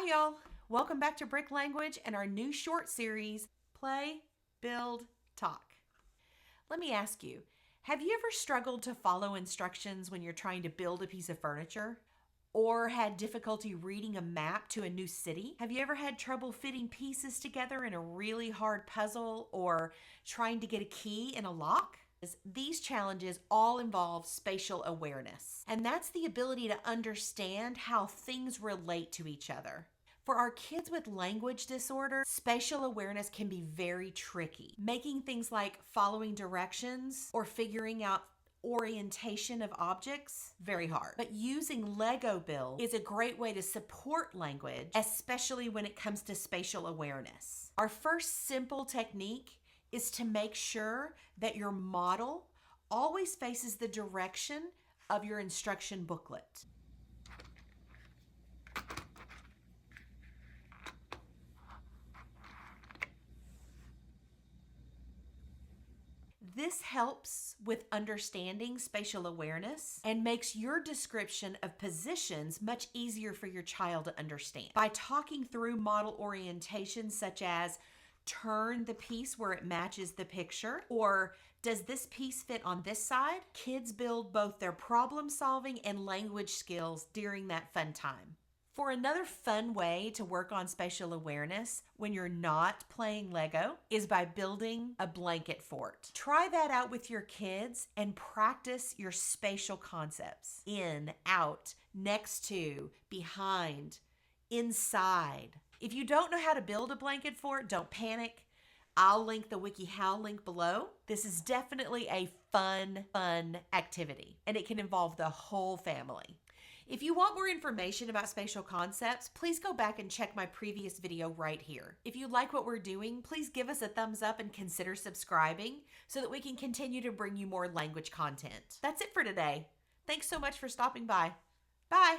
Hi, y'all. Welcome back to Brick Language and our new short series, Play, Build, Talk. Let me ask you, have you ever struggled to follow instructions when you're trying to build a piece of furniture? Or had difficulty reading a map to a new city? Have you ever had trouble fitting pieces together in a really hard puzzle or trying to get a key in a lock? These challenges all involve spatial awareness, and that's the ability to understand how things relate to each other. For our kids with language disorder, spatial awareness can be very tricky, making things like following directions or figuring out orientation of objects very hard. But using Lego Build is a great way to support language, especially when it comes to spatial awareness. Our first simple technique is to make sure that your model always faces the direction of your instruction booklet. This helps with understanding spatial awareness and makes your description of positions much easier for your child to understand. By talking through model orientation such as turn the piece where it matches the picture, or does this piece fit on this side? Kids build both their problem solving and language skills during that fun time. For another fun way to work on spatial awareness when you're not playing Lego is by building a blanket fort. Try that out with your kids and practice your spatial concepts. In, out, next to, behind, inside. If you don't know how to build a blanket fort, don't panic. I'll link the WikiHow link below. This is definitely a fun activity, and it can involve the whole family. If you want more information about spatial concepts, please go back and check my previous video right here. If you like what we're doing, please give us a thumbs up and consider subscribing so that we can continue to bring you more language content. That's it for today. Thanks so much for stopping by. Bye.